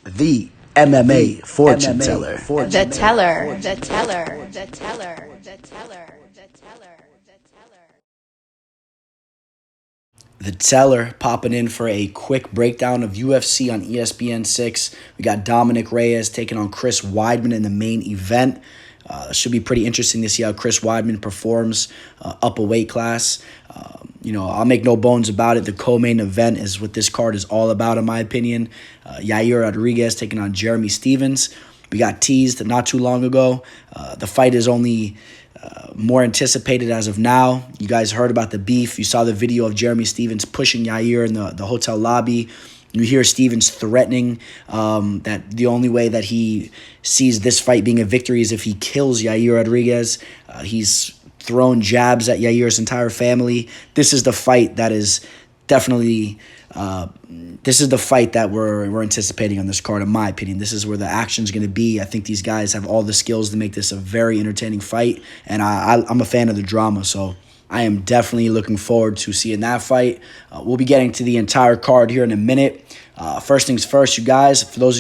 the MMA fortune teller. The teller. The teller. The teller. The teller. The teller. The teller popping in for a quick breakdown of UFC on ESPN 6. We got Dominic Reyes taking on Chris Weidman in the main event. Should be pretty interesting to see how Chris Weidman performs up a weight class. I'll make no bones about it. The co-main event is what this card is all about, in my opinion. Yair Rodriguez taking on Jeremy Stephens. We got teased not too long ago. The fight is only more anticipated as of now. You guys heard about the beef. You saw the video of Jeremy Stephens pushing Yair in the hotel lobby. You hear Stephens threatening that the only way that he sees this fight being a victory is if he kills Yair Rodriguez. He's thrown jabs at Yair's entire family. This is the fight that is definitely this is the fight that we're anticipating on this card, in my opinion. This is where the action's going to be. I think these guys have all the skills to make this a very entertaining fight, and I'm a fan of the drama, so I am definitely looking forward to seeing that fight. We'll be getting to the entire card here in a minute. First things first, you guys, for those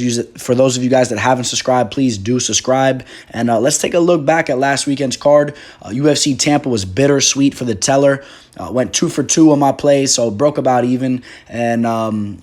of you guys that haven't subscribed, please do subscribe. And let's take a look back at last weekend's card. UFC Tampa was bittersweet for the teller. Went 2 for 2 on my plays, so broke about even. And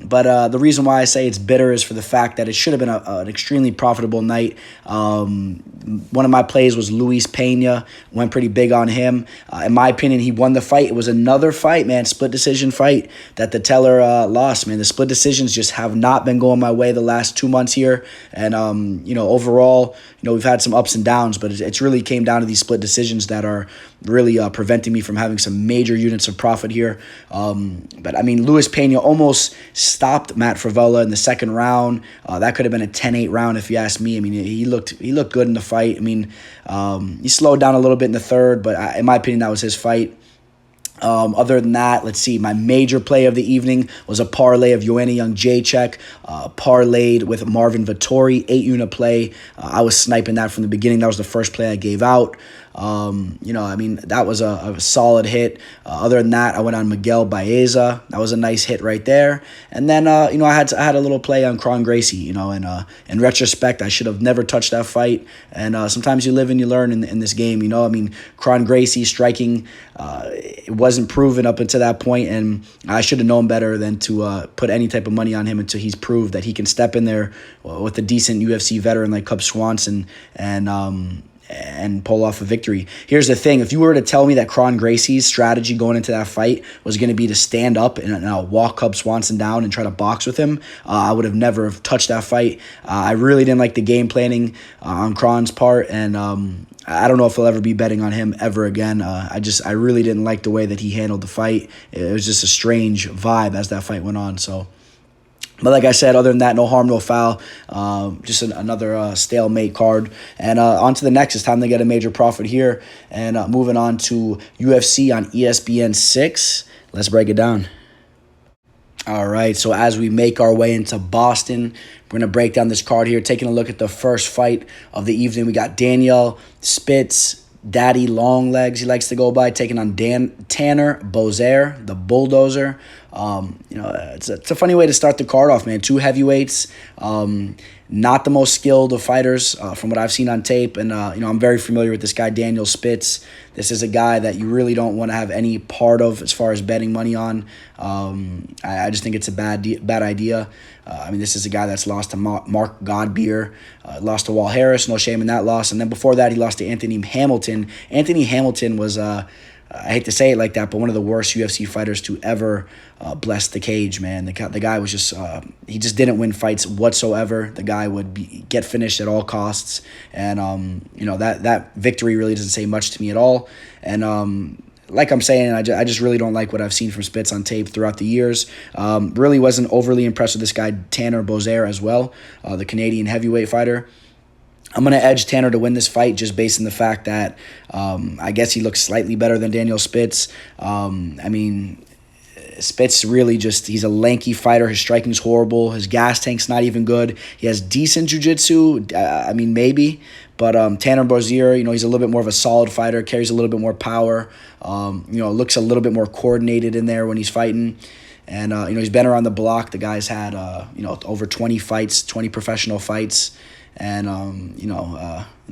but the reason why I say it's bitter is for the fact that it should have been an extremely profitable night. One of my plays was Luis Pena. Went pretty big on him. In my opinion, he won the fight. It was another fight, man, split decision fight that the teller lost, man. The split decisions just have not been going my way the last 2 months here. And, overall, we've had some ups and downs, but it's really came down to these split decisions that are really preventing me from having some major units of profit here. But, I mean, Luis Pena almost stopped Matt Fravella in the second round. That could have been a 10-8 round if you ask me. I mean, he looked good in the fight. I mean, he slowed down a little bit in the third, but in my opinion, that was his fight. Other than that, let's see. My major play of the evening was a parlay of Joanna Jędrzejczyk, parlayed with Marvin Vettori, 8-unit play. I was sniping that from the beginning. That was the first play I gave out. That was a solid hit. Other than that, I went on Miguel Baeza. That was a nice hit right there. And then, I had a little play on Kron Gracie. And in retrospect, I should have never touched that fight. And sometimes you live and you learn in this game. Kron Gracie striking, it wasn't proven up until that point, and I should have known better than to put any type of money on him until he's proved that he can step in there with a decent UFC veteran like Cub Swanson and pull off a victory. Here's the thing. If you were to tell me that Kron Gracie's strategy going into that fight was going to be to stand up and walk Cub Swanson down and try to box with him, I would have never have touched that fight. I really didn't like the game planning on Kron's part, and I don't know if I'll ever be betting on him ever again. I really didn't like the way that he handled the fight. It was just a strange vibe as that fight went on, so... But like I said, other than that, no harm, no foul. Just another stalemate card. And on to the next. It's time to get a major profit here. And moving on to UFC on ESPN 6. Let's break it down. All right, so as we make our way into Boston, we're going to break down this card here. Taking a look at the first fight of the evening. We got Daniel Spitz, Daddy Longlegs, he likes to go by, taking on Tanner Boser, the Bulldozer. It's a funny way to start the card off, man. 2 heavyweights, not the most skilled of fighters from what I've seen on tape. And, I'm very familiar with this guy, Daniel Spitz. This is a guy that you really don't want to have any part of as far as betting money on. I just think it's a bad idea. This is a guy that's lost to Mark Godbeer, lost to Wall Harris, no shame in that loss. And then before that, he lost to Anthony Hamilton. Anthony Hamilton was, I hate to say it like that, but one of the worst UFC fighters to ever bless the cage, man. The guy was just, he just didn't win fights whatsoever. The guy would get finished at all costs. And, that victory really doesn't say much to me at all. And, like I'm saying, I just really don't like what I've seen from Spitz on tape throughout the years. Really wasn't overly impressed with this guy, Tanner Boser, as well, the Canadian heavyweight fighter. I'm going to edge Tanner to win this fight just based on the fact that I guess he looks slightly better than Daniel Spitz. Spitz really he's a lanky fighter. His striking's horrible. His gas tank's not even good. He has decent jiu-jitsu, maybe. But Tanner Boser, he's a little bit more of a solid fighter, carries a little bit more power, looks a little bit more coordinated in there when he's fighting. And, he's been around the block. The guy's had, over 20 fights, 20 professional fights. And, he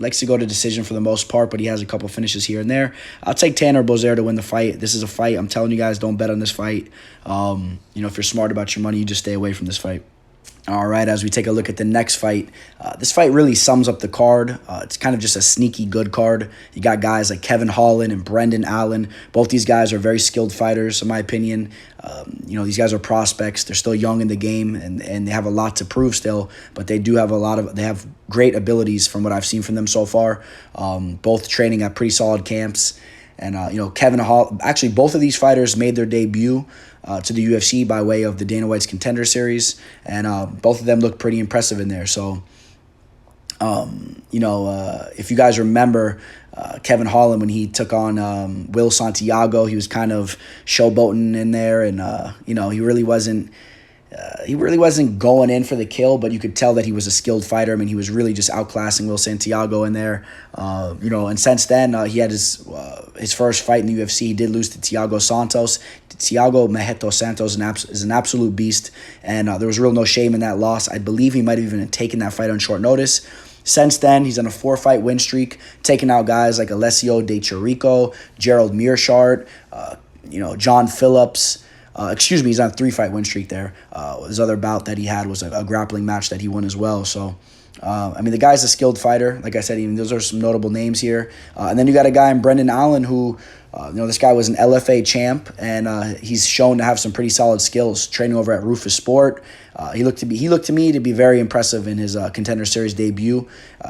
likes to go to decision for the most part, but he has a couple finishes here and there. I'll take Tanner Boser to win the fight. This is a fight. I'm telling you guys, don't bet on this fight. If you're smart about your money, you just stay away from this fight. All right, as we take a look at the next fight, this fight really sums up the card. It's kind of just a sneaky good card. You got guys like Kevin Holland and Brendan Allen. Both these guys are very skilled fighters, in my opinion. These guys are prospects. They're still young in the game, and they have a lot to prove still. But they do have they have great abilities from what I've seen from them so far. Both training at pretty solid camps. And, Kevin Holland, actually, both of these fighters made their debut to the UFC by way of the Dana White's Contender Series, and both of them look pretty impressive in there. So, if you guys remember Kevin Holland when he took on Will Santiago, he was kind of showboating in there, and he really wasn't. He really wasn't going in for the kill, but you could tell that he was a skilled fighter. I mean, he was really just outclassing Will Santiago in there. And since then, he had his first fight in the UFC. He did lose to Thiago Santos. Thiago Mejeto Santos is an absolute beast, and there was real no shame in that loss. I believe he might have even taken that fight on short notice. Since then, he's on a 4-fight win streak, taking out guys like Alessio De Chirico, Gerald Mearshart, John Phillips. He's on a 3-fight win streak there. His other bout that he had was a grappling match that he won as well. So, the guy's a skilled fighter. Like I said, even those are some notable names here. And then you got a guy in Brendan Allen who, this guy was an LFA champ, and he's shown to have some pretty solid skills. Training over at Rufus Sport, he looked to me to be very impressive in his Contender Series debut.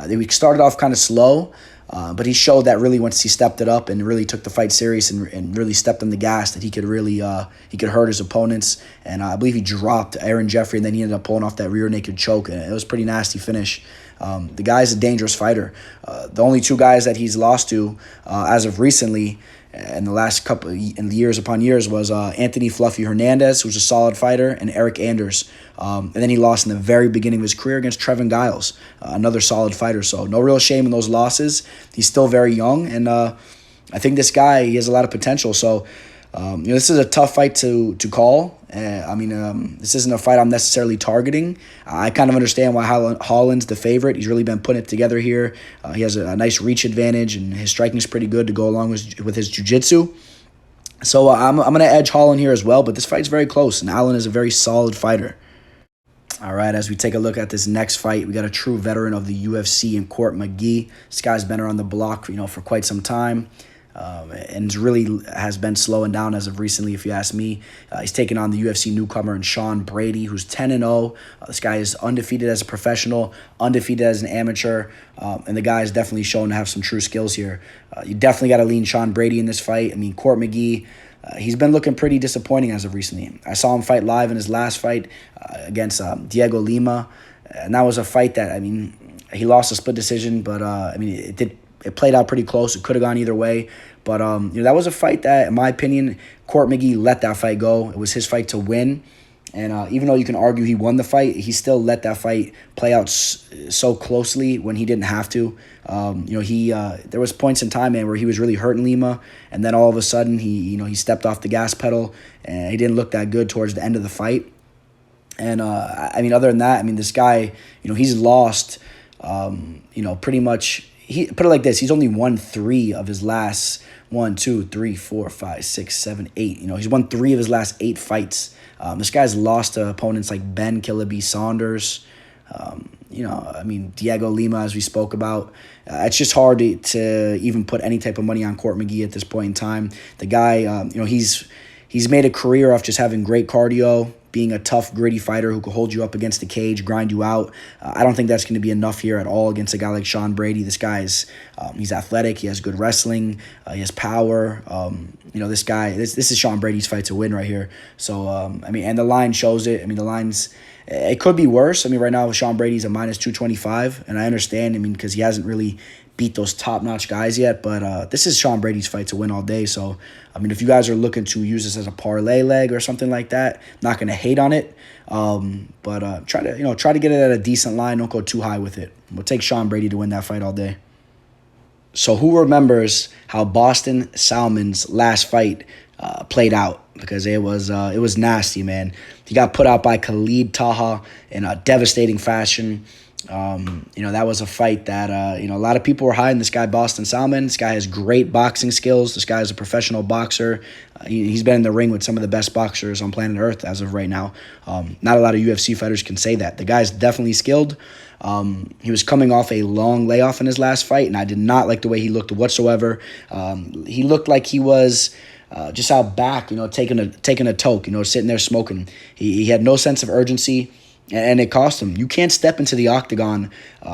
He started off kind of slow. But he showed that really once he stepped it up and really took the fight serious and really stepped on the gas, that he could really he could hurt his opponents. And I believe he dropped Aaron Jeffrey, and then he ended up pulling off that rear naked choke, and it was a pretty nasty finish. The guy's a dangerous fighter. The only two guys that he's lost to as of recently in the last couple years upon years was Anthony Fluffy Hernandez, who's a solid fighter, and Eric Anders. And then he lost in the very beginning of his career against Trevin Giles, another solid fighter. So no real shame in those losses. He's still very young, and I think this guy, he has a lot of potential. So this is a tough fight to call. This isn't a fight I'm necessarily targeting. I kind of understand why Holland's the favorite. He's really been putting it together here. He has a nice reach advantage, and his striking is pretty good to go along with his jiu-jitsu. So I'm going to edge Holland here as well, but this fight's very close, and Allen is a very solid fighter. All right, as we take a look at this next fight, we got a true veteran of the UFC in Court McGee. This guy's been around the block, for quite some time. And really has been slowing down as of recently, if you ask me. He's taken on the UFC newcomer and Sean Brady, who's 10-0. This guy is undefeated as a professional, undefeated as an amateur, and the guy is definitely shown to have some true skills here. You definitely got to lean Sean Brady in this fight. Court McGee, he's been looking pretty disappointing as of recently. I saw him fight live in his last fight against Diego Lima, and that was a fight that, he lost a split decision, but, it played out pretty close. It could have gone either way. But, that was a fight that, in my opinion, Court McGee let that fight go. It was his fight to win. And even though you can argue he won the fight, he still let that fight play out so closely when he didn't have to. There was points in time, man, where he was really hurting Lima. And then all of a sudden, he stepped off the gas pedal. And he didn't look that good towards the end of the fight. And, other than that, this guy, he's lost, pretty much. He put it like this: he's only won 3 of his last 1, 2, 3, 4, 5, 6, 7, 8. He's won 3 of his last 8 fights. This guy's lost to opponents like Ben Killaby Saunders. Diego Lima, as we spoke about. It's just hard to even put any type of money on Court McGee at this point in time. The guy, he's made a career off just having great cardio, being a tough, gritty fighter who can hold you up against the cage, grind you out. I don't think that's going to be enough here at all against a guy like Sean Brady. This guy's he's athletic. He has good wrestling. He has power. This guy, this is Sean Brady's fight to win right here. So, and the line shows it. The line's, it could be worse. Right now, Sean Brady's a minus 225, and I understand, because he hasn't really beat those top-notch guys yet, but this is Sean Brady's fight to win all day. So, if you guys are looking to use this as a parlay leg or something like that, I'm not going to hate on it, but try to get it at a decent line. Don't go too high with it. We'll take Sean Brady to win that fight all day. So who remembers how Boston Salmon's last fight played out, because it was nasty, man. He got put out by Khalid Taha in a devastating fashion. That was a fight that, a lot of people were high on this guy, Boston Salmon. This guy has great boxing skills. This guy is a professional boxer. He's been in the ring with some of the best boxers on planet Earth as of right now. Not a lot of UFC fighters can say that. The guy's definitely skilled. He was coming off a long layoff in his last fight, and I did not like the way he looked whatsoever. He looked like he was just out back, taking a toke, sitting there smoking. He had no sense of urgency. And it cost him. You can't step into the octagon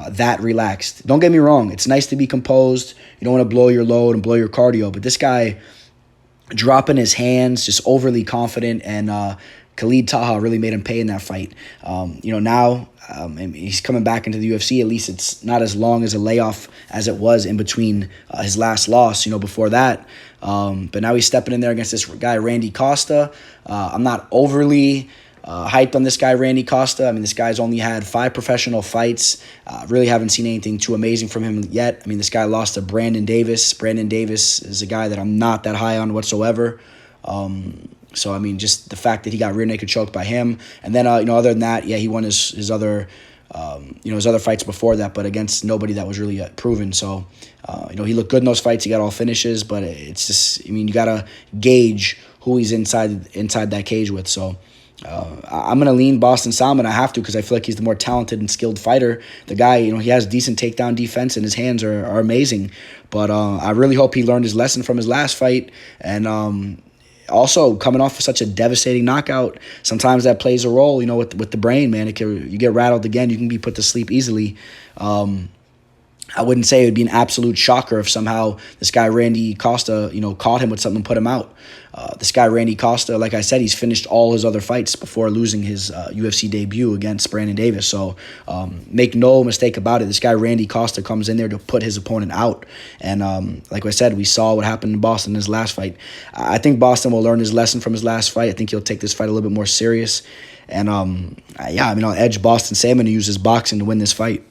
that relaxed. Don't get me wrong. It's nice to be composed. You don't want to blow your load and blow your cardio. But this guy dropping his hands, just overly confident, and Khalid Taha really made him pay in that fight. Now he's coming back into the UFC. At least it's not as long as a layoff as it was in between his last loss, before that. But now he's stepping in there against this guy, Randy Costa. I'm not overly hyped on this guy, Randy Costa. This guy's only had 5 professional fights. Really haven't seen anything too amazing from him yet. This guy lost to Brandon Davis. Brandon Davis is a guy that I'm not that high on whatsoever. Just the fact that he got rear naked choked by him. And then, other than that, he won his other fights before that, but against nobody that was really proven. So, he looked good in those fights. He got all finishes, but it's just, you got to gauge who he's inside that cage with. So, I'm going to lean Boston Salmon. I have to, because I feel like he's the more talented and skilled fighter. The guy, he has decent takedown defense, and his hands are amazing. But I really hope he learned his lesson from his last fight. And also, coming off of such a devastating knockout, sometimes that plays a role, with the brain, man. You get rattled again, you can be put to sleep easily. I wouldn't say it would be an absolute shocker if somehow this guy Randy Costa, caught him with something and put him out. This guy Randy Costa, like I said, he's finished all his other fights before losing his UFC debut against Brandon Davis. So make no mistake about it, this guy Randy Costa comes in there to put his opponent out. And like I said, we saw what happened in Boston in his last fight. I think Boston will learn his lesson from his last fight. I think he'll take this fight a little bit more serious. And I'll edge Boston Salmon to use his boxing to win this fight.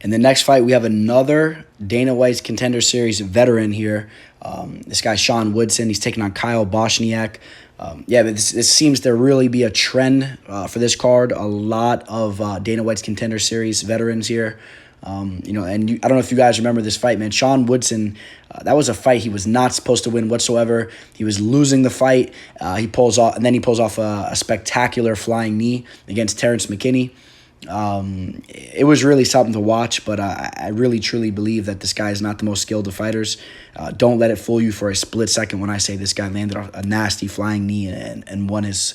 In the next fight, we have another Dana White's Contender Series veteran here. This guy, Sean Woodson, he's taking on Kyle Bochniak. But this seems to really be a trend for this card. A lot of Dana White's Contender Series veterans here. I don't know if you guys remember this fight, man. Sean Woodson, that was a fight he was not supposed to win whatsoever. He was losing the fight. He pulls off a spectacular flying knee against Terrence McKinney. It was really something to watch, but I really truly believe that this guy is not the most skilled of fighters. Don't let it fool you for a split second when I say this guy landed a nasty flying knee and won his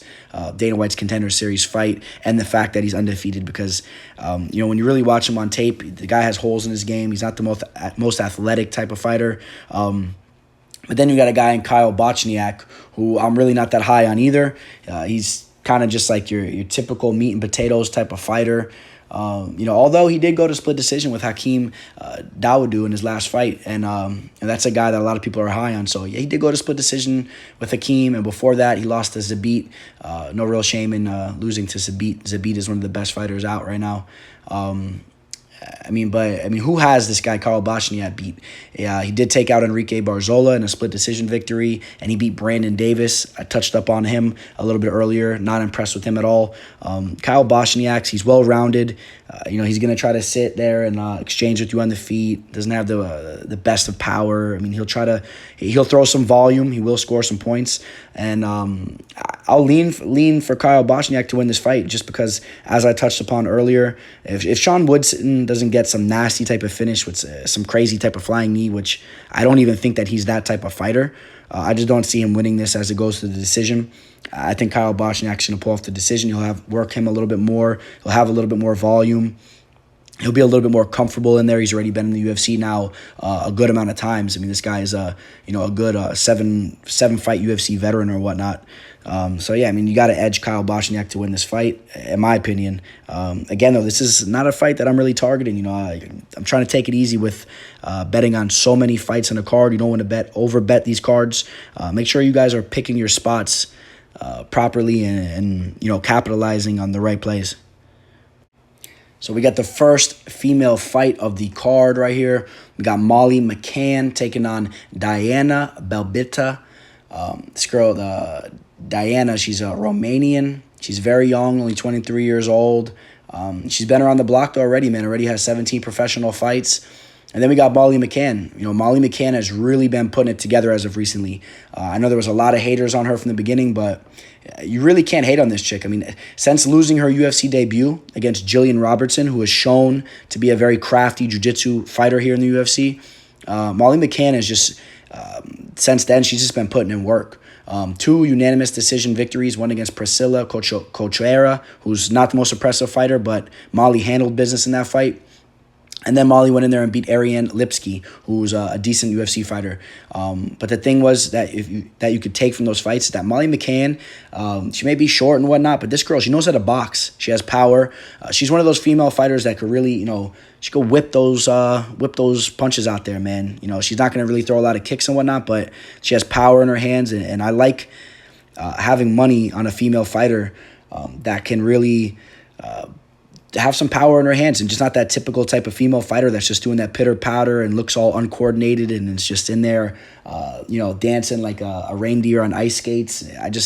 Dana White's Contender Series fight, and the fact that he's undefeated, because when you really watch him on tape, the guy has holes in his game. He's not the most athletic type of fighter. But then you got a guy in Kyle Bochniak, who I'm really not that high on either. He's kind of just like your typical meat and potatoes type of fighter. Although he did go to split decision with Hakeem Dawodu in his last fight, and that's a guy that a lot of people are high on. So he did go to split decision with Hakeem, and before that he lost to Zabit. No real shame in losing to Zabit. Zabit is one of the best fighters out right now. Who has this guy Kyle Bochniak beat? He did take out Enrique Barzola in a split decision victory, and he beat Brandon Davis. I touched up on him a little bit earlier. Not impressed with him at all. Kyle Bochniak, he's well-rounded. He's going to try to sit there and exchange with you on the feet. Doesn't have the best of power. He'll throw some volume. He will score some points. And I'll lean for Kyle Bochniak to win this fight, just because, as I touched upon earlier, if Sean Woodson doesn't get some nasty type of finish with some crazy type of flying knee, which I don't even think that he's that type of fighter, I just don't see him winning this as it goes to the decision. I think Kyle Bochniak's going to pull off the decision. He'll work him a little bit more. He'll have a little bit more volume. He'll be a little bit more comfortable in there. He's already been in the UFC now a good amount of times. This guy is a good seven fight UFC veteran or whatnot. You got to edge Kyle Bochniak to win this fight, in my opinion. Again, though, this is not a fight that I'm really targeting. I'm trying to take it easy with betting on so many fights on a card. You don't want to overbet these cards. Make sure you guys are picking your spots properly and capitalizing on the right plays. So we got the first female fight of the card right here. We got Molly McCann taking on Diana Belbiţă. This girl, Diana, she's a Romanian. She's very young, only 23 years old. She's been around the block already, man. Already has 17 professional fights. And then we got Molly McCann. Molly McCann has really been putting it together as of recently. I know there was a lot of haters on her from the beginning, but you really can't hate on this chick. I mean, since losing her UFC debut against Gillian Robertson, who is shown to be a very crafty jiu-jitsu fighter here in the UFC, Molly McCann is just, since then, she's just been putting in work. 2 unanimous decision victories, one against Priscilla Cochera, who's not the most impressive fighter, but Molly handled business in that fight. And then Molly went in there and beat Ariane Lipsky, who's a decent UFC fighter. But the thing was that you could take from those fights is that Molly McCann, she may be short and whatnot, but this girl, she knows how to box. She has power. She's one of those female fighters that could really, she could whip those punches out there, man. She's not going to really throw a lot of kicks and whatnot, but she has power in her hands. And I like having money on a female fighter that can really have some power in her hands and just not that typical type of female fighter that's just doing that pitter patter and looks all uncoordinated and is just in there, dancing like a reindeer on ice skates.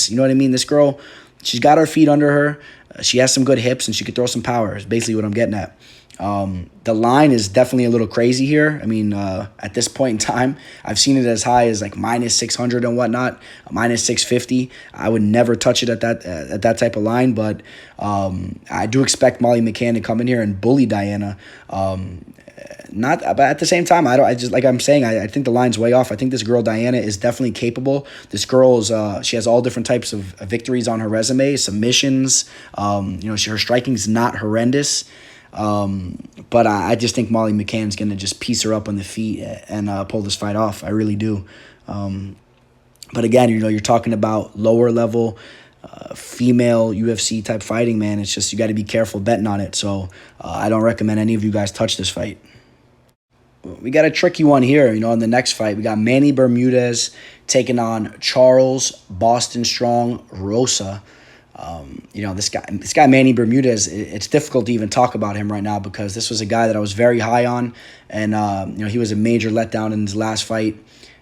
You know what I mean? This girl, she's got her feet under her. She has some good hips and she could throw some power is basically what I'm getting at. The line is definitely a little crazy here. I mean, at this point in time, I've seen it as high as like minus 600 and whatnot, minus 650. I would never touch it at that type of line, but I do expect Molly McCann to come in here and bully Diana. But at the same time, I think the line's way off. I think this girl Diana is definitely capable. This girl she has all different types of victories on her resume, submissions. Her striking's not horrendous. But I just think Molly McCann's going to just piece her up on the feet and pull this fight off. I really do. But again, you're talking about lower level female UFC type fighting, man. It's just you got to be careful betting on it. So I don't recommend any of you guys touch this fight. We got a tricky one here, in the next fight. We got Manny Bermudez taking on Charles Boston Strong Rosa. This guy Manny Bermudez, it's difficult to even talk about him right now because this was a guy that I was very high on, and he was a major letdown in his last fight.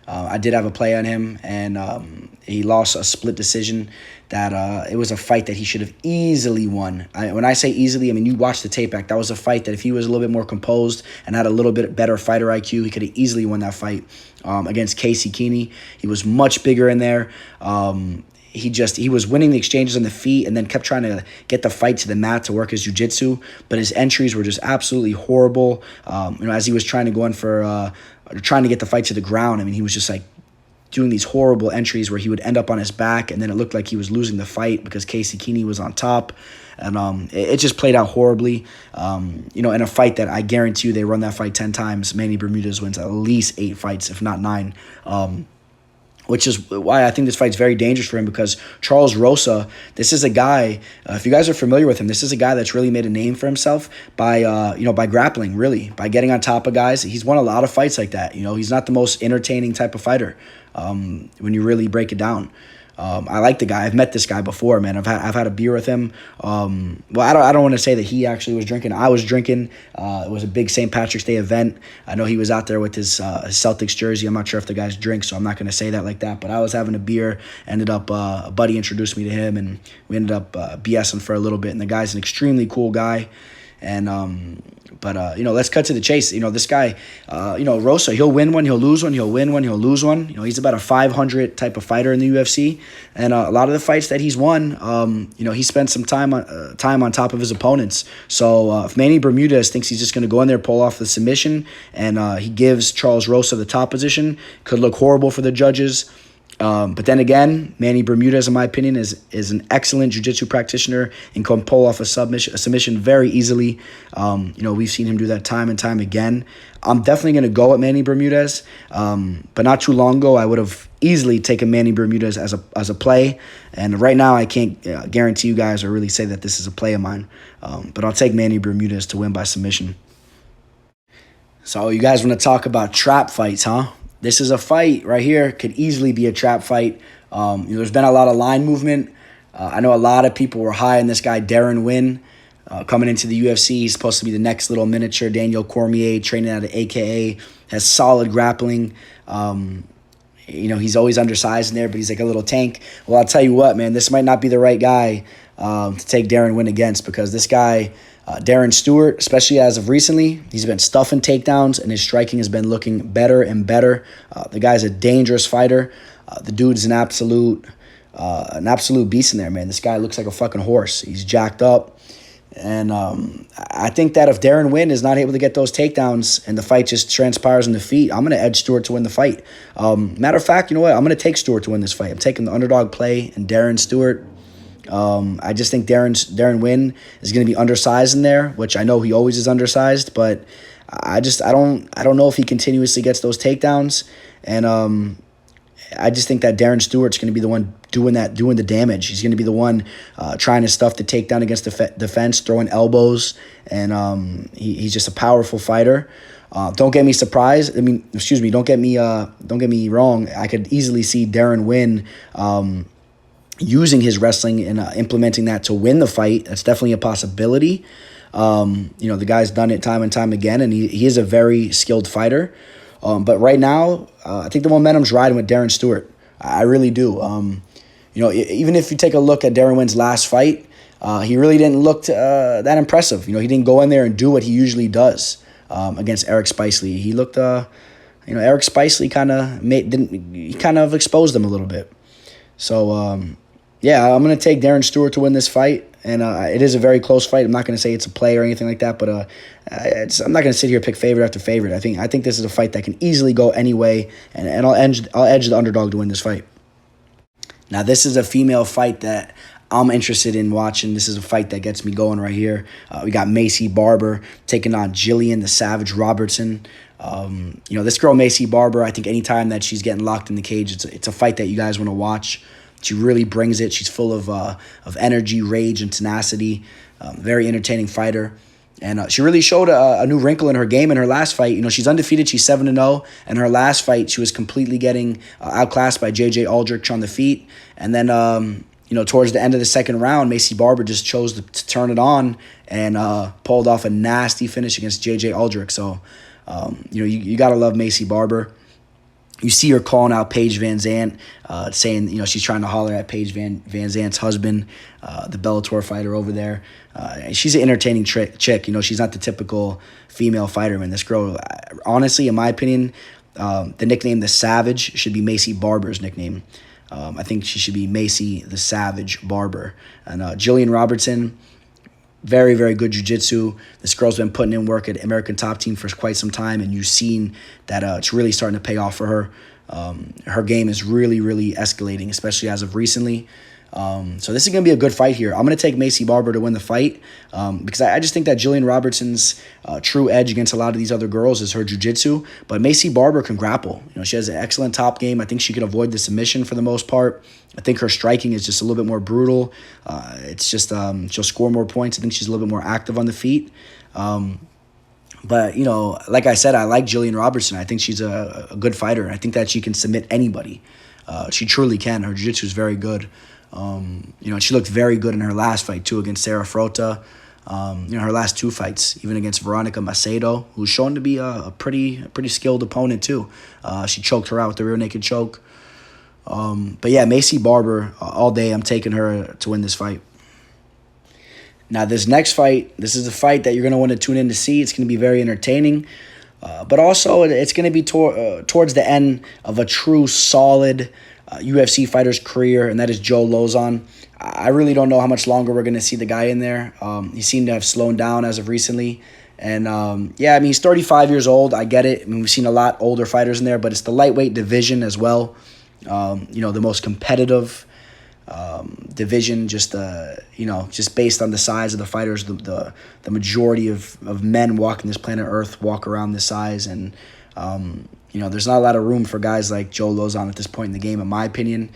I did have a play on him, and he lost a split decision. That it was a fight that he should have easily won. When I say easily, I mean you watch the tape back. That was a fight that if he was a little bit more composed and had a little bit better fighter IQ, he could have easily won that fight against Casey Keeney. He was much bigger in there. He was winning the exchanges on the feet and then kept trying to get the fight to the mat to work his jiu-jitsu, but his entries were just absolutely horrible. As he was trying to go in for trying to get the fight to the ground, I mean, he was just like doing these horrible entries where he would end up on his back and then it looked like he was losing the fight because Casey Keeney was on top. And it just played out horribly. In a fight that I guarantee you they run that fight 10 times, Manny Bermudez wins at least 8 fights, if not 9. Which is why I think this fight's very dangerous for him because Charles Rosa, this is a guy, if you guys are familiar with him, this is a guy that's really made a name for himself by grappling, really, by getting on top of guys. He's won a lot of fights like that. He's not the most entertaining type of fighter when you really break it down. I like the guy. I've met this guy before, man. I've had a beer with him. I don't want to say that he actually was drinking. I was drinking. It was a big St. Patrick's Day event. I know he was out there with his Celtics jersey. I'm not sure if the guys drink, so I'm not going to say that like that. But I was having a beer. Ended up a buddy introduced me to him, and we ended up BSing for a little bit. And the guy's an extremely cool guy. And let's cut to the chase. This guy, Rosa, he'll win one, he'll lose one, he'll win one, he'll lose one. He's about a 500 type of fighter in the UFC. And a lot of the fights that he's won, he spent some time on top of his opponents. So if Manny Bermudez thinks he's just going to go in there, pull off the submission, and he gives Charles Rosa the top position, could look horrible for the judges. But then again, Manny Bermudez, in my opinion, is an excellent jiu-jitsu practitioner and can pull off a submission very easily. We've seen him do that time and time again. I'm definitely going to go at Manny Bermudez, but not too long ago, I would have easily taken Manny Bermudez as a play. And right now, I can't guarantee you guys or really say that this is a play of mine. But I'll take Manny Bermudez to win by submission. So you guys want to talk about trap fights, huh? This is a fight right here. Could easily be a trap fight. There's been a lot of line movement. I know a lot of people were high on this guy, Darren Winn, coming into the UFC. He's supposed to be the next little miniature Daniel Cormier, training out of AKA, has solid grappling. He's always undersized in there, but he's like a little tank. Well, I'll tell you what, man, this might not be the right guy to take Darren Winn against, because this guy, Darren Stewart, especially as of recently, he's been stuffing takedowns, and his striking has been looking better and better. The guy's a dangerous fighter. The dude's an absolute beast in there, man. This guy looks like a fucking horse. He's jacked up. And I think that if Darren Winn is not able to get those takedowns and the fight just transpires in defeat, I'm going to edge Stewart to win the fight. Matter of fact, you know what? I'm going to take Stewart to win this fight. I'm taking the underdog play and Darren Stewart. I just think Darren Winn is going to be undersized in there, which I know he always is undersized, but I don't know if he continuously gets those takedowns. And I just think that Darren Stewart's going to be the one doing the damage. He's going to be the one trying to stuff the takedown against the fence, throwing elbows, and he's just a powerful fighter. Don't get me surprised. Don't get me wrong. I could easily see Darren Winn using his wrestling and implementing that to win the fight. That's definitely a possibility. The guy's done it time and time again, and he is a very skilled fighter. But right now, I think the momentum's riding with Darren Stewart. I really do. Even if you take a look at Darren Winn's last fight, he really didn't look that impressive. He didn't go in there and do what he usually does against Eric Spicely. He looked, Eric Spicely kind of exposed him a little bit. So, I'm going to take Darren Stewart to win this fight. And it is a very close fight. I'm not going to say it's a play or anything like that, but I'm not going to sit here and pick favorite after favorite. I think this is a fight that can easily go any way, and I'll edge the underdog to win this fight. Now, this is a female fight that I'm interested in watching. This is a fight that gets me going right here. We got McGee Barber taking on Gillian the Savage Robertson. This girl McGee Barber, I think anytime that she's getting locked in the cage, it's a fight that you guys want to watch. She really brings it. She's full of energy, rage, and tenacity. Very entertaining fighter. And she really showed a new wrinkle in her game in her last fight. She's undefeated. She's 7-0. And her last fight, she was completely getting outclassed by J.J. Aldrich on the feet. And then, towards the end of the second round, McGee Barber just chose to turn it on and pulled off a nasty finish against J.J. Aldrich. So, you got to love McGee Barber. You see her calling out Paige Van Zandt, saying, she's trying to holler at Paige Van Zandt's husband, the Bellator fighter over there. She's an entertaining chick. She's not the typical female fighter, man. This girl, honestly, in my opinion, the nickname The Savage should be McGee Barber's nickname. I think she should be McGee the Savage Barber. And Gillian Robertson, very, very good jiu-jitsu. This girl's been putting in work at American Top Team for quite some time, and you've seen that it's really starting to pay off for her. Her game is really, really escalating, especially as of recently. So this is going to be a good fight here. I'm going to take McGee Barber to win the fight because I just think that Gillian Robertson's true edge against a lot of these other girls is her jiu-jitsu. But McGee Barber can grapple. She has an excellent top game. I think she can avoid the submission for the most part. I think her striking is just a little bit more brutal. It's just she'll score more points. I think she's a little bit more active on the feet. But, like I said, I like Gillian Robertson. I think she's a good fighter. I think that she can submit anybody. She truly can. Her jiu-jitsu is very good. She looked very good in her last fight, too, against Sarah Frota. Her last two fights, even against Veronica Macedo, who's shown to be a pretty skilled opponent, too. She choked her out with the rear naked choke. But yeah, McGee Barber, all day, I'm taking her to win this fight. Now, this next fight, this is a fight that you're going to want to tune in to see. It's going to be very entertaining. But also, it's going to be towards the end of a true solid UFC fighter's career, and that is Joe Lauzon. I really don't know how much longer we're going to see the guy in there. He seemed to have slowed down as of recently. And, he's 35 years old. I get it. We've seen a lot older fighters in there, but it's the lightweight division as well. The most competitive division, just based on the size of the fighters. The majority of men walking this planet Earth walk around this size, and there's not a lot of room for guys like Joe Lauzon at this point in the game, in my opinion.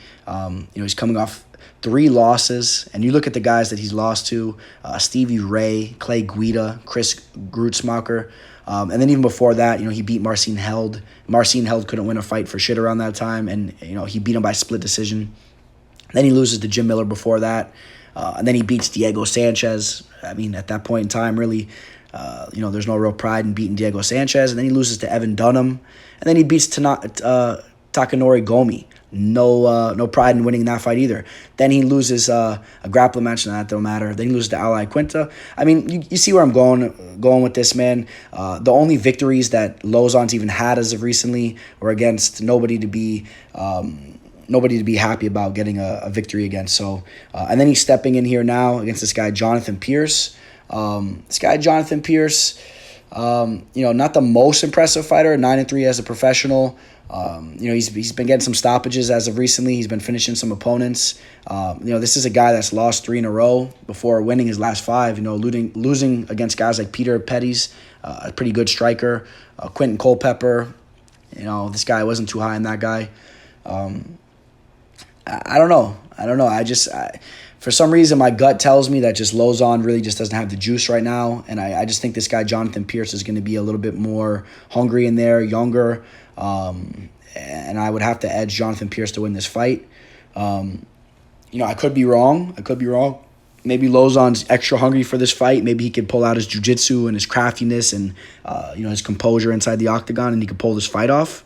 He's coming off 3 losses, and you look at the guys that he's lost to: Stevie Ray, Clay Guida, Chris Grutzmacher. And then even before that, he beat Marcin Held. Marcin Held couldn't win a fight for shit around that time, and he beat him by split decision. Then he loses to Jim Miller before that, and then he beats Diego Sanchez. At that point in time, really, there's no real pride in beating Diego Sanchez. And then he loses to Evan Dunham, and then he beats Tanasi Takanori Gomi. No pride in winning that fight either. Then he loses a grappling match, and that don't matter. Then he loses to Ally Quinta. I mean, you see where I'm going with this, man. The only victories that Lauzon's even had as of recently were against nobody to be happy about getting a victory against. So, and then he's stepping in here now against this guy Jonathan Pearce. Not the most impressive fighter. 9-3 as a professional. He's been getting some stoppages as of recently. He's been finishing some opponents. This is a guy that's lost 3 in a row before winning his last 5. Losing against guys like Peter Petty's, a pretty good striker. Quentin Culpepper. This guy wasn't too high on that guy. I don't know. For some reason, my gut tells me that just Lauzon really just doesn't have the juice right now. And I just think this guy, Jonathan Pearce, is going to be a little bit more hungry in there, younger. And I would have to edge Jonathan Pearce to win this fight. I could be wrong. Maybe Lauzon's extra hungry for this fight. Maybe he could pull out his jiu-jitsu and his craftiness and, his composure inside the octagon, and he could pull this fight off.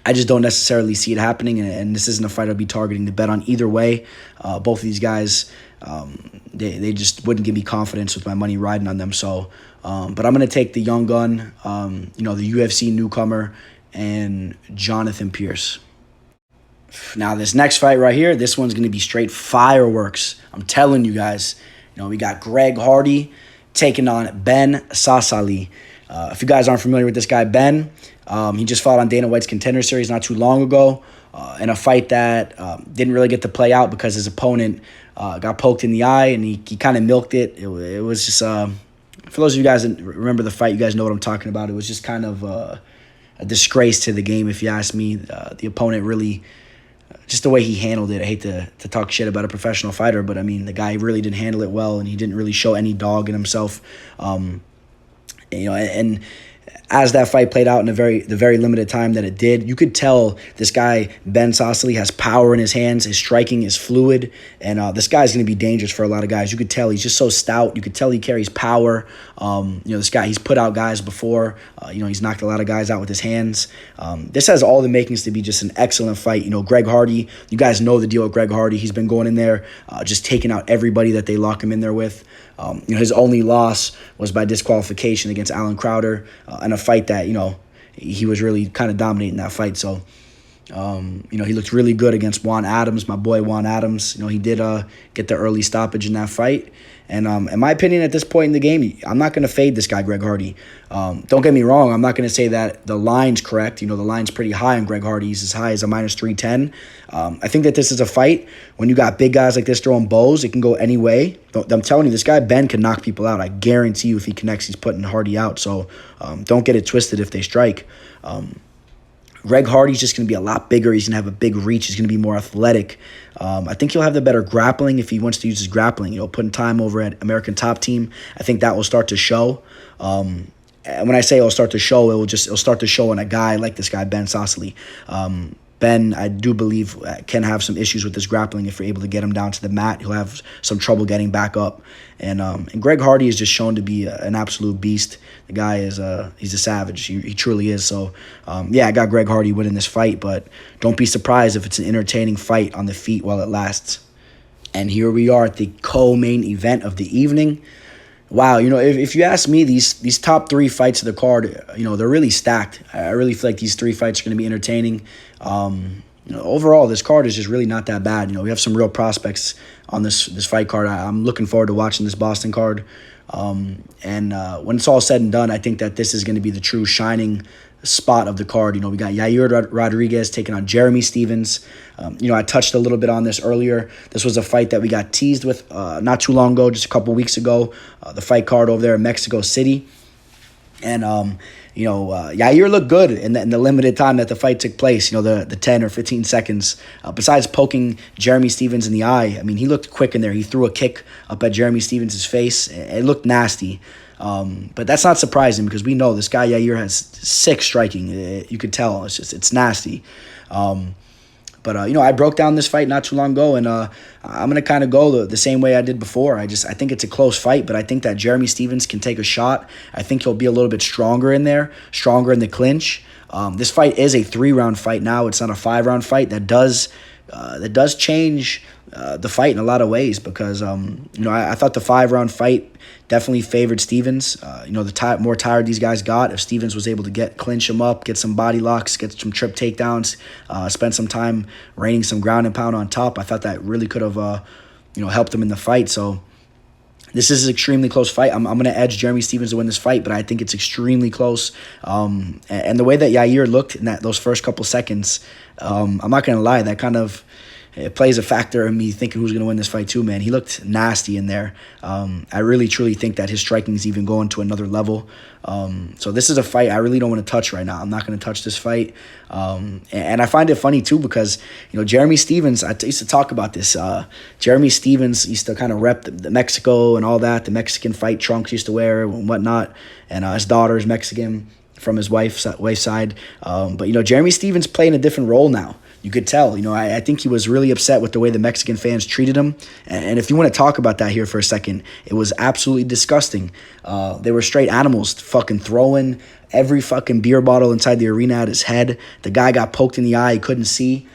I just don't necessarily see it happening, and this isn't a fight I'd be targeting to bet on either way. Both of these guys, they just wouldn't give me confidence with my money riding on them. So, but I'm going to take the young gun, the UFC newcomer, and Jonathan Pearce. Now, this next fight right here, this one's going to be straight fireworks. I'm telling you guys. We got Greg Hardy taking on Ben Sosoli. If you guys aren't familiar with this guy, Ben, he just fought on Dana White's Contender Series not too long ago in a fight that didn't really get to play out because his opponent got poked in the eye, and he kind of milked it. It was just, for those of you guys that remember the fight, you guys know what I'm talking about. It was just kind of a disgrace to the game, if you ask me. The opponent really, just the way he handled it. I hate to talk shit about a professional fighter, but I mean, the guy really didn't handle it well, and he didn't really show any dog in himself. And as that fight played out in the very limited time that it did, you could tell this guy, Ben Sosoli, has power in his hands. His striking is fluid, and this guy's going to be dangerous for a lot of guys. You could tell he's just so stout. You could tell he carries power. This guy, he's put out guys before. He's knocked a lot of guys out with his hands. This has all the makings to be just an excellent fight. Greg Hardy, you guys know the deal with Greg Hardy. He's been going in there, just taking out everybody that they lock him in there with. His only loss was by disqualification against Alan Crowder in a fight that, he was really kind of dominating that fight. So, he looked really good against Juan Adams, my boy Juan Adams. He did get the early stoppage in that fight. And in my opinion, at this point in the game, I'm not going to fade this guy, Greg Hardy. Don't get me wrong. I'm not going to say that the line's correct. The line's pretty high on Greg Hardy. He's as high as a -310. I think that this is a fight. When you got big guys like this throwing bows, it can go any way. I'm telling you, this guy, Ben, can knock people out. I guarantee you if he connects, he's putting Hardy out. So don't get it twisted if they strike. Greg Hardy's just going to be a lot bigger. He's going to have a big reach. He's going to be more athletic. I think he'll have the better grappling if he wants to use his grappling. Putting time over at American Top Team, I think that will start to show. And when I say it'll start to show, it'll start to show in a guy like this guy, Ben Sosoli. Ben, I do believe, can have some issues with his grappling. If you're able to get him down to the mat, he'll have some trouble getting back up. And Greg Hardy is just shown to be an absolute beast. The guy is he's a savage. He truly is. So, I got Greg Hardy winning this fight, but don't be surprised if it's an entertaining fight on the feet while it lasts. And here we are at the co-main event of the evening. Wow, if you ask me, these top 3 fights of the card, they're really stacked. I really feel like these 3 fights are going to be entertaining. Overall, this card is just really not that bad. We have some real prospects on this fight card. I'm looking forward to watching this Boston card. And when it's all said and done, I think that this is going to be the true shining spot of the card. We got Yair Rodriguez taking on Jeremy Stephens. I touched a little bit on this earlier. This was a fight that we got teased with not too long ago, just a couple weeks ago. The fight card over there in Mexico City. And, Yair looked good in the limited time that the fight took place, the 10 or 15 seconds. Besides poking Jeremy Stephens in the eye, I mean, he looked quick in there. He threw a kick up at Jeremy Stephens' face. It looked nasty. But that's not surprising because we know this guy Yair has sick striking. You could tell. It's nasty. But, I broke down this fight not too long ago, and I'm going to kind of go the same way I did before. I think it's a close fight, but I think that Jeremy Stephens can take a shot. I think he'll be a little bit stronger in there, stronger in the clinch. This fight is a 3-round fight now. It's not a 5-round fight. That does change the fight in a lot of ways because, I thought the 5-round fight definitely favored Stephens. The more tired these guys got, if Stephens was able to clinch him up, get some body locks, get some trip takedowns, spend some time raining some ground and pound on top, I thought that really could have, helped him in the fight. So this is an extremely close fight. I'm going to edge Jeremy Stephens to win this fight, but I think it's extremely close. And the way that Yair looked in those first couple seconds, I'm not going to lie, that kind of it plays a factor in me thinking who's going to win this fight too, man. He looked nasty in there. I really, truly think that his striking is even going to another level. So this is a fight I really don't want to touch right now. I'm not going to touch this fight. And I find it funny too because, Jeremy Stephens, I used to talk about this. Jeremy Stephens used to kind of rep the Mexico and all that, the Mexican fight trunks he used to wear and whatnot. And his daughter's Mexican from his wife's side. But, Jeremy Stephens playing a different role now. You could tell, I think he was really upset with the way the Mexican fans treated him. And if you want to talk about that here for a second, it was absolutely disgusting. They were straight animals, fucking throwing every fucking beer bottle inside the arena at his head. The guy got poked in the eye, he couldn't see.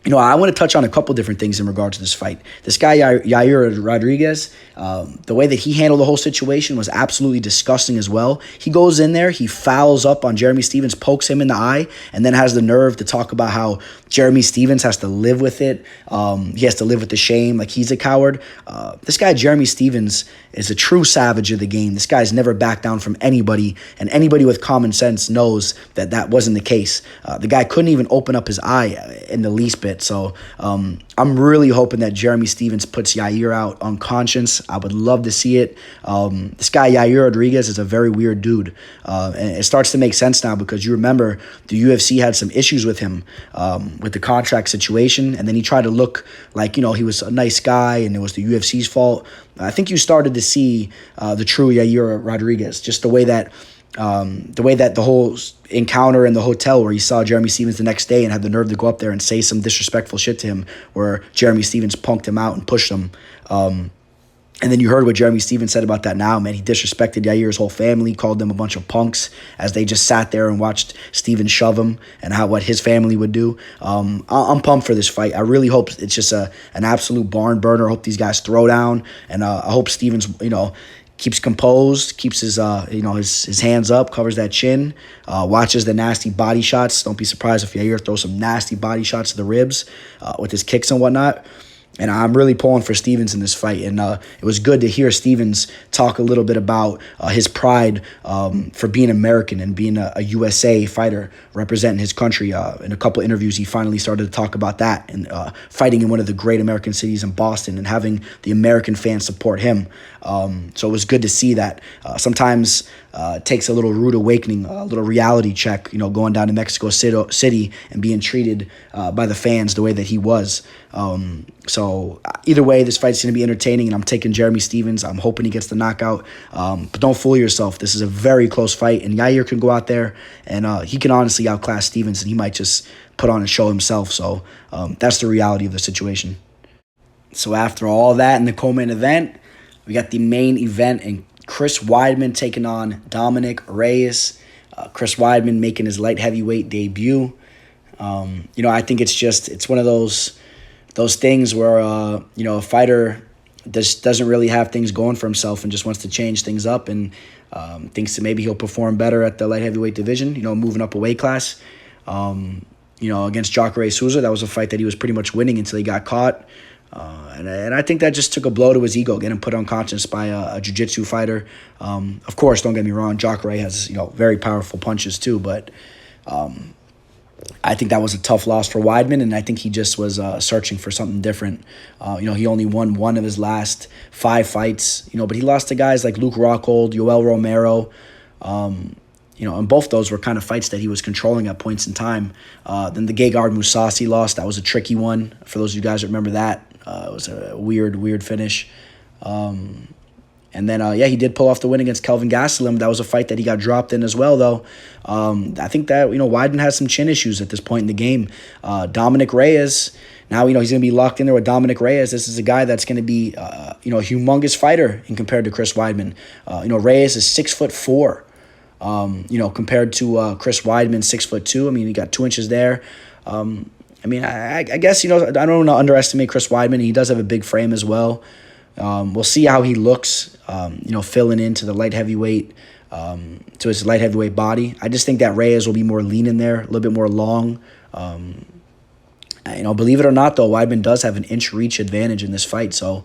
I want to touch on a couple different things in regards to this fight. This guy, Yair Rodriguez, the way that he handled the whole situation was absolutely disgusting as well. He goes in there, he fouls up on Jeremy Stephens, pokes him in the eye, and then has the nerve to talk about how Jeremy Stephens has to live with it. He has to live with the shame, like he's a coward. This guy, Jeremy Stephens, is a true savage of the game. This guy's never backed down from anybody, and anybody with common sense knows that that wasn't the case. The guy couldn't even open up his eye in the least bit. So I'm really hoping that Jeremy Stephens puts Yair out unconscious. I would love to see it. This guy, Yair Rodriguez, is a very weird dude. And it starts to make sense now because you remember the UFC had some issues with him with the contract situation. And then he tried to look like, he was a nice guy and it was the UFC's fault. I think you started to see the true Yair Rodriguez, just the way that the whole encounter in the hotel where he saw Jeremy Stephens the next day and had the nerve to go up there and say some disrespectful shit to him where Jeremy Stephens punked him out and pushed him. And then you heard what Jeremy Stephens said about that now, man. He disrespected Yair's whole family, called them a bunch of punks as they just sat there and watched Stephens shove him and what his family would do. I'm pumped for this fight. I really hope it's just an absolute barn burner. I hope these guys throw down, and I hope Stephens, keeps composed, keeps his his hands up, covers that chin, watches the nasty body shots. Don't be surprised if Yair throws some nasty body shots to the ribs with his kicks and whatnot. And I'm really pulling for Stephens in this fight. And it was good to hear Stephens talk a little bit about his pride for being American and being a USA fighter representing his country. In a couple interviews, he finally started to talk about that and fighting in one of the great American cities in Boston and having the American fans support him. So it was good to see that. Sometimes it takes a little rude awakening, a little reality check, going down to Mexico City and being treated by the fans the way that he was. So either way, this fight's going to be entertaining, and I'm taking Jeremy Stephens. I'm hoping he gets the knockout. But don't fool yourself. This is a very close fight, and Yair can go out there, and he can honestly outclass Stephens, and he might just put on a show himself. So that's the reality of the situation. So after all that in the co-main event, we got the main event, and Chris Weidman taking on Dominic Reyes. Chris Weidman making his light heavyweight debut. I think it's one of those things where, a fighter just doesn't really have things going for himself and just wants to change things up and thinks that maybe he'll perform better at the light heavyweight division, moving up a weight class. Against Jacare Souza, that was a fight that he was pretty much winning until he got caught. And I think that just took a blow to his ego, getting put unconscious by a jiu-jitsu fighter. Of course, don't get me wrong, Jacare has, very powerful punches too, but I think that was a tough loss for Weidman, and I think he just was searching for something different. He only won one of his last 5 fights, but he lost to guys like Luke Rockhold, Yoel Romero, and both those were kind of fights that he was controlling at points in time. Then the Gegard Mousasi loss, that was a tricky one. For those of you guys that remember that, it was a weird finish. And And then, yeah, he did pull off the win against Kelvin Gastelum. That was a fight that he got dropped in as well, though. I think that, Weidman has some chin issues at this point in the game. Dominic Reyes, now, he's going to be locked in there with Dominic Reyes. This is a guy that's going to be, a humongous fighter in compared to Chris Weidman. Reyes is 6'4". Compared to Chris Weidman, 6'2". I mean, he got 2 inches there. I guess, I don't want to underestimate Chris Weidman. He does have a big frame as well. We'll see how he looks, filling into the light heavyweight, to his light heavyweight body. I just think that Reyes will be more lean in there, a little bit more long. Believe it or not, though, Weidman does have an inch reach advantage in this fight. So,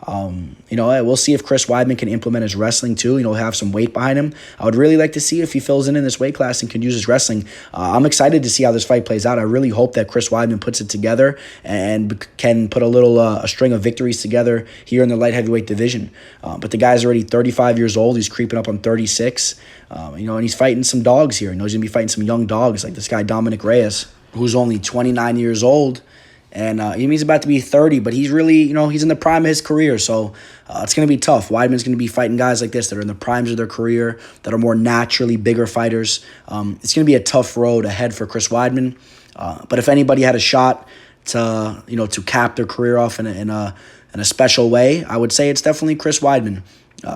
we'll see if Chris Weidman can implement his wrestling too, have some weight behind him. I would really like to see if he fills in this weight class and can use his wrestling. I'm excited to see how this fight plays out. I really hope that Chris Weidman puts it together and can put a string of victories together here in the light heavyweight division. But the guy's already 35 years old. He's creeping up on 36, and he's fighting some dogs here. He's going to be fighting some young dogs like this guy, Dominic Reyes, who's only 29 years old. And he's about to be 30, but he's really, he's in the prime of his career. So it's going to be tough. Weidman's going to be fighting guys like this that are in the primes of their career, that are more naturally bigger fighters. It's going to be a tough road ahead for Chris Weidman. But if anybody had a shot to, to cap their career off in a special way, I would say it's definitely Chris Weidman.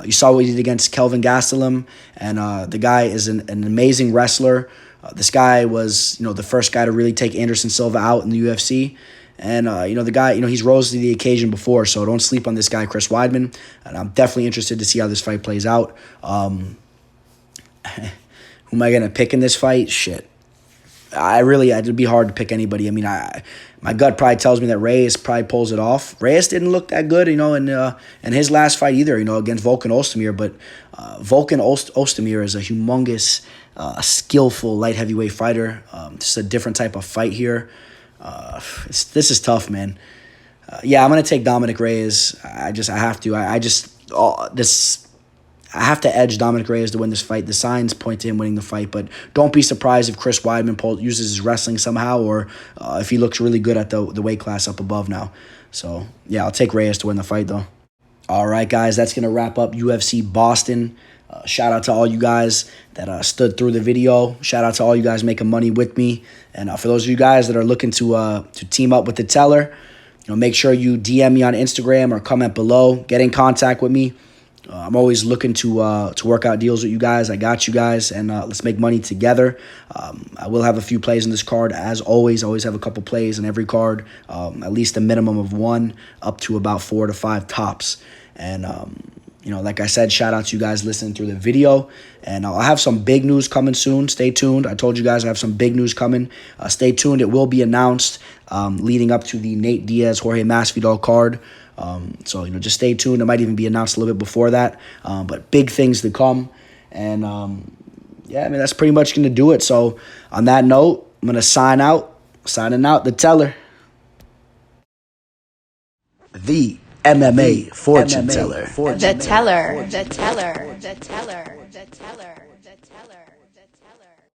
You saw what he did against Kelvin Gastelum, and the guy is an amazing wrestler. This guy was, the first guy to really take Anderson Silva out in the UFC. And, the guy, he's rose to the occasion before, so don't sleep on this guy, Chris Weidman. And I'm definitely interested to see how this fight plays out. Who am I going to pick in this fight? Shit. It'd be hard to pick anybody. I mean, my gut probably tells me that Reyes probably pulls it off. Reyes didn't look that good, in his last fight either, against Volkan Ozdemir. But Volkan Ozdemir is a humongous, skillful light heavyweight fighter. Just a different type of fight here. This is tough, man. I'm gonna take Dominic Reyes. I have to. I have to edge Dominic Reyes to win this fight. The signs point to him winning the fight, but don't be surprised if Chris Weidman uses his wrestling somehow, or if he looks really good at the weight class up above now. So I'll take Reyes to win the fight though. All right, guys, that's gonna wrap up UFC Boston. Shout out to all you guys that stood through the video. Shout out to all you guys making money with me. And for those of you guys that are looking to team up with the teller, make sure you DM me on Instagram or comment below. Get in contact with me. I'm always looking to work out deals with you guys. I got you guys, and let's make money together. I will have a few plays in this card, as always. I always have a couple plays in every card, at least a minimum of 1, up to about 4 to 5 tops. And like I said, shout out to you guys listening through the video. And I'll have some big news coming soon. Stay tuned. I told you guys I have some big news coming. Stay tuned. It will be announced leading up to the Nate Diaz, Jorge Masvidal card. So, just stay tuned. It might even be announced a little bit before that. But big things to come. And, that's pretty much going to do it. So, on that note, I'm going to sign out. Signing out, the teller. The MMA fortune teller. The teller.